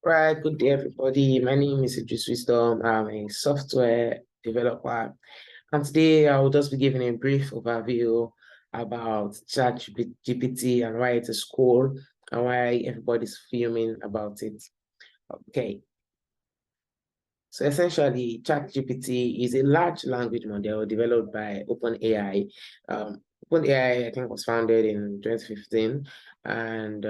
Right, good day, everybody. My name is Idris Wisdom. I'm a software developer, and today I will just be giving a brief overview about ChatGPT and why it is cool and why everybody's fuming about it. Okay, so essentially, ChatGPT is a large language model developed by OpenAI. OpenAI, I think, was founded in 2015, and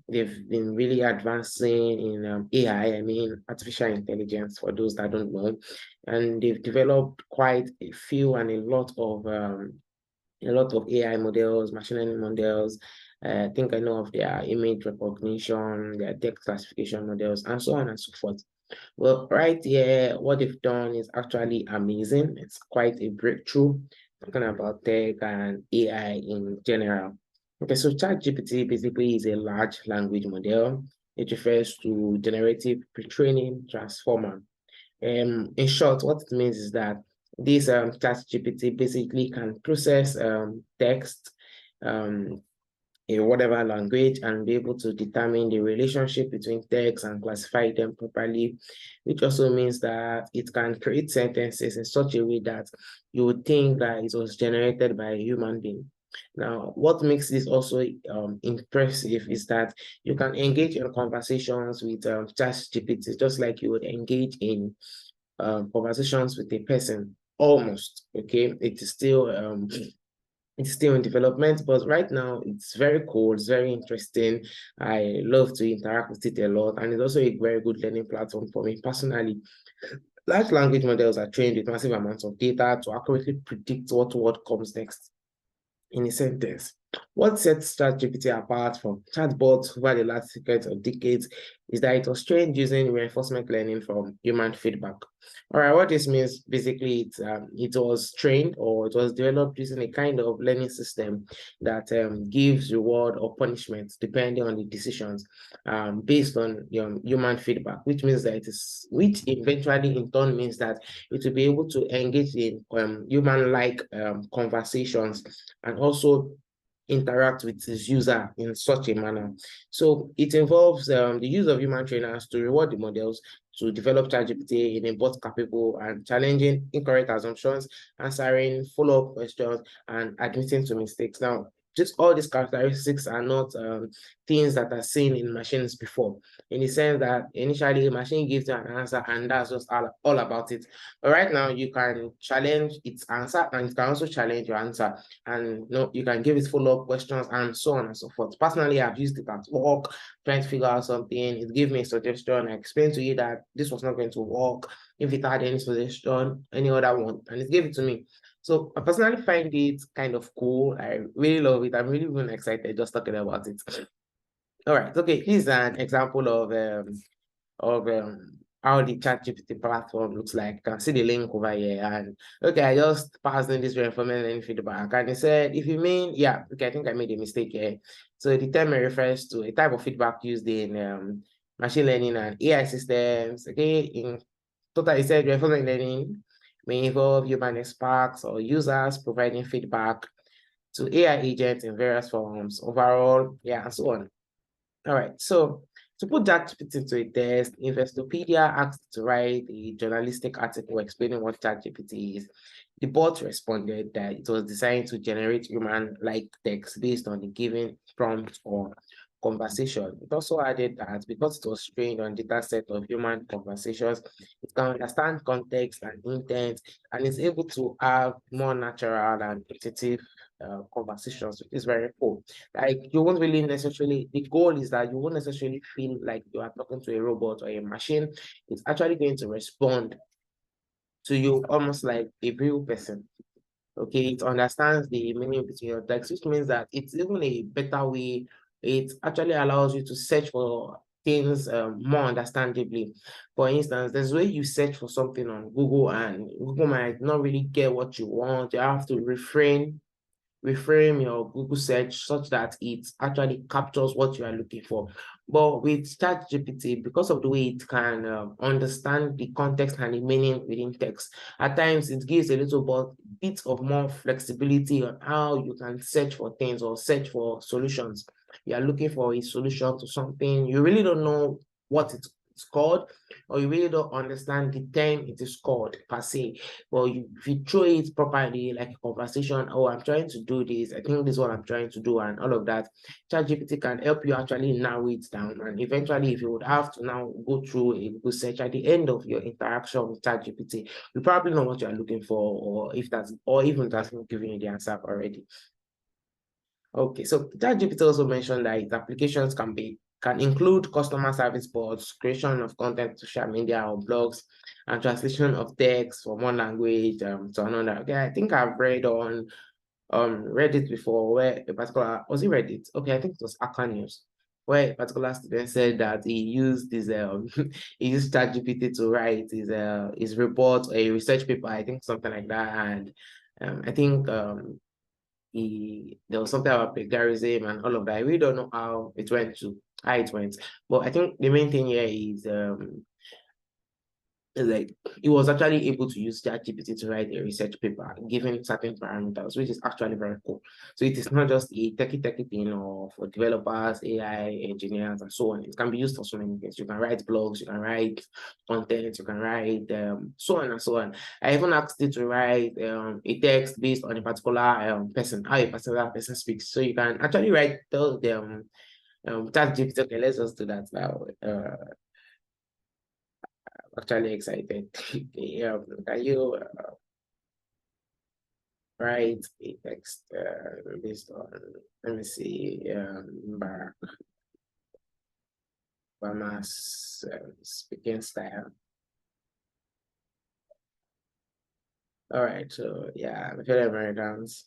they've been really advancing in AI, I mean, artificial intelligence, for those that don't know. And they've developed quite a few and a lot of AI models, machine learning models. I think I know of their image recognition, their text classification models, and so on and so forth. Well, right here, what they've done is actually amazing. It's quite a breakthrough, talking about tech and AI in general. Okay, so ChatGPT basically is a large language model. It refers to generative pre-training transformer. In short, what it means is that this ChatGPT basically can process text um, in whatever language and be able to determine the relationship between text and classify them properly, which also means that it can create sentences in such a way that you would think that it was generated by a human being. Now, what makes this also impressive is that you can engage in conversations with ChatGPT just like you would engage in conversations with a person, almost. Okay, it's still in development, but right now it's very cool, it's very interesting. I love to interact with it a lot, and it's also a very good learning platform for me personally. Large language models are trained with massive amounts of data to accurately predict what word comes next in a sentence. What sets ChatGPT apart from chatbots over the last decades is that it was trained using reinforcement learning from human feedback. All right, what this means basically, it was trained or it was developed using a kind of learning system that gives reward or punishment depending on the decisions based on human feedback, which means that which eventually in turn means that it will be able to engage in human-like conversations and also interact with its user in such a manner. So it involves the use of human trainers to reward the models to develop ChatGPT in a both capable and challenging incorrect assumptions, answering follow-up questions, and admitting to mistakes. Now, just all these characteristics are not things that are seen in machines before, in the sense that initially a machine gives you an answer and that's just all about it. But right now, you can challenge its answer and it can also challenge your answer. And you can give it follow-up questions and so on and so forth. Personally, I've used it at work, trying to figure out something. It gave me a suggestion. I explained to you that this was not going to work. If it had any suggestion, any other one, and it gave it to me. So I personally find it kind of cool. I really love it. I'm really, really excited just talking about it. All right. Okay. Here's an example of how the ChatGPT platform looks like. You can see the link over here. And okay, I just passed in this reinforcement learning feedback. And it said, if you mean, yeah, okay, I think I made a mistake here. So the term refers to a type of feedback used in machine learning and AI systems. Okay, in total, it said reinforcement learning may involve human experts or users providing feedback to AI agents in various forms, overall, yeah, and so on. All right, so to put ChatGPT into a test, Investopedia asked to write a journalistic article explaining what ChatGPT is. The bot responded that it was designed to generate human-like text based on the given prompt or conversation. It also added that because it was trained on data set of human conversations, it can understand context and intent and is able to have more natural and intuitive conversations, which is very cool. Like you won't really necessarily, the goal is that you won't necessarily feel like you are talking to a robot or a machine. It's actually going to respond to you almost like a real person. Okay, it understands the meaning between your text, which means that it's even a better way. It actually allows you to search for things more understandably. For instance, there's a way you search for something on Google and Google might not really get what you want. You have to reframe your Google search such that it actually captures what you are looking for. But with ChatGPT, because of the way it can understand the context and the meaning within text, at times it gives a little bit of more flexibility on how you can search for things or search for solutions. You are looking for a solution to something, you really don't know it's called, or you really don't understand the term it is called per se. Well, if you throw it properly, like a conversation, oh, I'm trying to do this, I think this is what I'm trying to do, and all of that, ChatGPT can help you actually narrow it down. And eventually, if you would have to now go through a Google search at the end of your interaction with ChatGPT, you probably know what you're looking for, or if that's, or even that's not giving you the answer already. Okay, so ChatGPT also mentioned that its applications can include customer service bots, creation of content, social media or blogs, and translation of text from one language to another. Okay, I think I've read on Reddit before, where a particular, was it Reddit? Okay, I think it was Aka News, where a particular student said that he used this he used ChatGPT to write his report, a research paper, I think something like that, and I think there was something about plagiarism and all of that. I really don't know how it went, but I think the main thing here is like he was actually able to use ChatGPT to write a research paper given certain parameters, which is actually very cool. So it is not just a techie thing or for developers, AI engineers, and so on. It can be used for so many things. You can write blogs, you can write content, you can write so on and so on. I even asked it to write a text based on a particular person, how a particular person speaks. So you can actually tell them ChatGPT, okay, let's just do that now. Actually excited. Yeah, can you write a text based on, let me see, Barack Obama's speaking style. All right, so yeah, fellow Americans.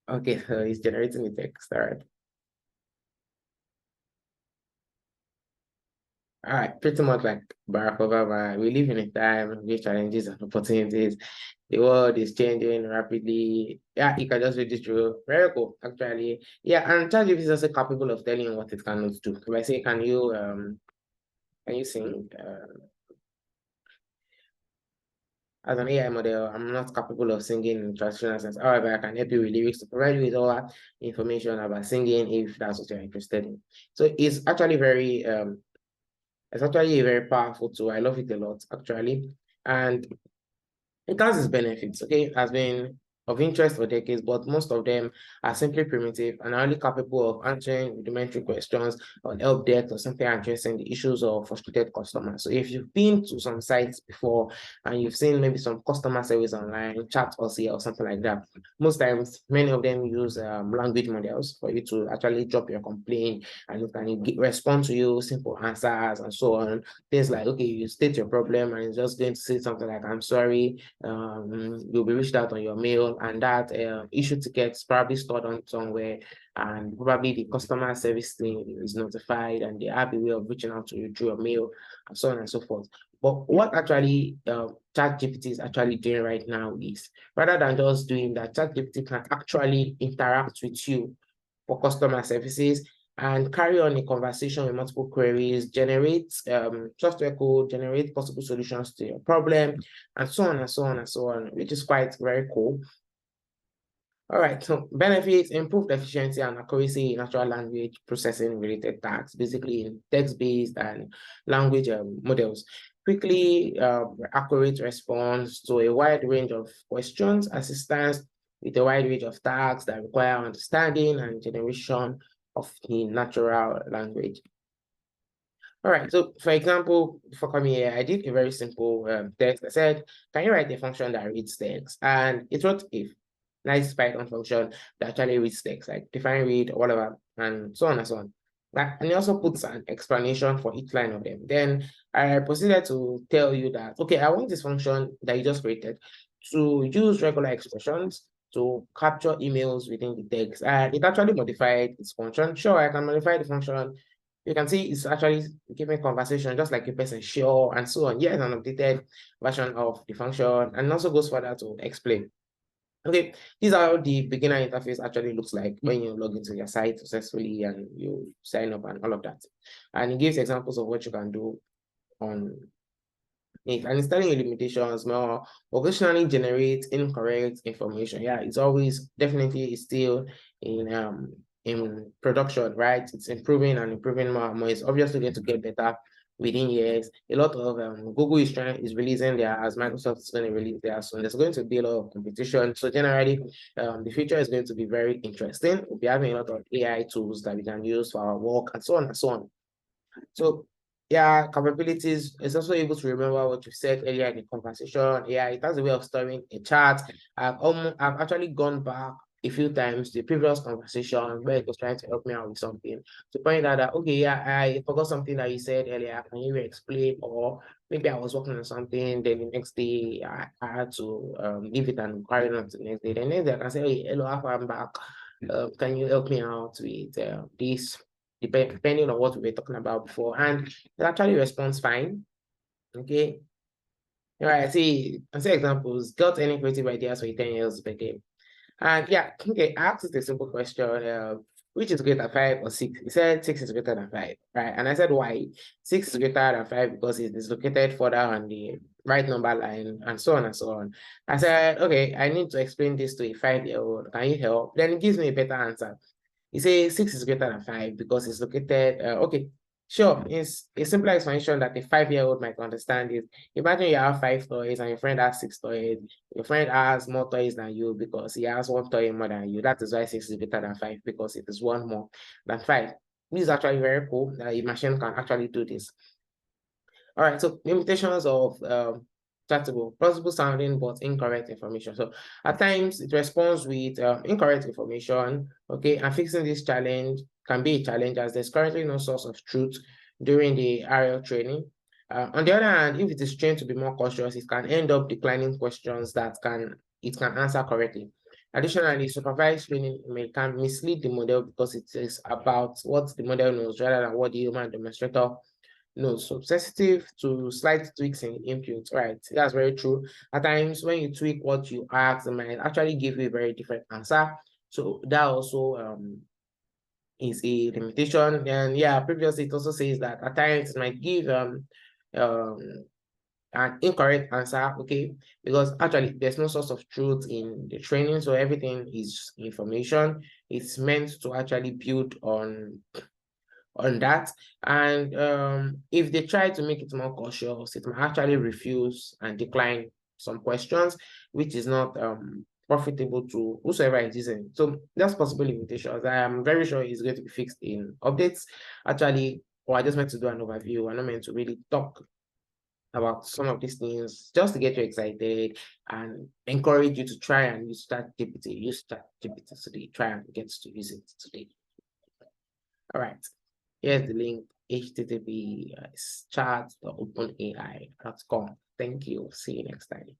Okay, so he's generating the text. All right. All right, pretty much like Barack Obama. We live in a time with challenges and opportunities. The world is changing rapidly. Yeah, you can just read this through. Very cool, actually. Yeah, and ChatGPT is also capable of telling you what it cannot do. If I say, can you sing? As an AI model, I'm not capable of singing in traditional sense. However, I can help you with lyrics to provide you with all that information about singing if that's what you're interested in. So it's actually a very powerful tool. I love it a lot, actually. And it has its benefits, okay? It has been of interest for decades, but most of them are simply primitive and are only capable of answering rudimentary questions on help desk or simply addressing the issues of frustrated customers. So if you've been to some sites before and you've seen maybe some customer service online, chat or see or something like that, most times many of them use language models for you to actually drop your complaint and it can respond to you, simple answers and so on. Things like, okay, you state your problem and it's just going to say something like, I'm sorry, you'll be reached out on your mail, and that issue ticket is probably stored on somewhere, and probably the customer service team is notified and they have a way of reaching out to you through your mail and so on and so forth. But what actually ChatGPT is actually doing right now is, rather than just doing that, ChatGPT can actually interact with you for customer services and carry on a conversation with multiple queries, generate software code, generate possible solutions to your problem, and so on and so on and so on, which is quite very cool. All right, so benefits: improved efficiency and accuracy in natural language processing related tasks, basically in text-based and language models. Quickly, accurate response to a wide range of questions, assistance with a wide range of tasks that require understanding and generation of the natural language. All right, so for example, before coming here, I did a very simple text. I said, can you write a function that reads text? And it wrote a nice Python function that actually reads text, like define read or whatever, and so on and so on. And it also puts an explanation for each line of them. Then I proceeded to tell you that, okay, I want this function that you just created to use regular expressions to capture emails within the text. And it actually modified its function. Sure, I can modify the function. You can see it's actually giving conversation just like a person, sure, and so on. Here's an updated version of the function, and also goes further to explain. Okay, these are how the beginner interface actually looks like when you log into your site successfully and you sign up and all of that. And it gives examples of what you can do on it. And it's telling you limitations, more occasionally generate incorrect information. Yeah, it's always definitely still in production, right? It's improving and improving more and more. It's obviously going to get better within years. A lot of Google is releasing their, as Microsoft is going to release their soon. There's going to be a lot of competition. So generally, the future is going to be very interesting. We'll be having a lot of AI tools that we can use for our work and so on and so on. So yeah, capabilities is also able to remember what you said earlier in the conversation. Yeah, it has a way of storing a chart. I've actually gone back a few times to the previous conversation where it was trying to help me out with something to point out that, okay, yeah, I forgot something that you said earlier. Can you explain? Or maybe I was working on something, then the next day I had to leave it and carry on to the next day. The next day I can say, hey, hello, I'm back. Can you help me out with this? Depending on what we were talking about before, and it actually responds fine. Okay. All right, I see examples. Got any creative ideas for 10 years per game? And yeah, okay, I asked a simple question, which is greater, 5 or 6? He said 6 is greater than 5, right? And I said, why? 6 is greater than 5 because it is located further on the right number line, and so on and so on. I said, okay, I need to explain this to a 5-year-old. Can you help? Then it gives me a better answer. You say 6 is greater than 5 because it's located, okay, sure. It's a simple explanation that a 5-year-old might understand is, imagine you have 5 toys and your friend has 6 toys. Your friend has more toys than you because he has 1 toy more than you. That is why 6 is greater than 5, because it is 1 more than 5. This is actually very cool that a machine can actually do this. All right, so limitations of chatable, plausible sounding but incorrect information. So at times it responds with incorrect information, okay, and fixing this challenge can be a challenge as there's currently no source of truth during the RL training. On the other hand, if it is trained to be more cautious, it can end up declining questions that it can answer correctly. Additionally, supervised training can mislead the model because it is about what the model knows rather than what the human demonstrator no, so sensitive to slight tweaks in input, right? That's very true. At times, when you tweak what you ask, it might actually give you a very different answer. So that also is a limitation. And yeah, previously it also says that at times it might give an incorrect answer, okay? Because actually there's no source of truth in the training, so everything is information. It's meant to actually build on that. And if they try to make it more cautious, it might actually refuse and decline some questions, which is not profitable to whosoever is using. So that's possible limitations. I am very sure it's going to be fixed in updates. Actually, or I just meant to do an overview. I'm not meant to really talk about some of these things just to get you excited and encourage you to try and use ChatGPT. Use ChatGPT today. Try and get to use it today. All right. Here's the link, http://chat.openai.com. Thank you. See you next time.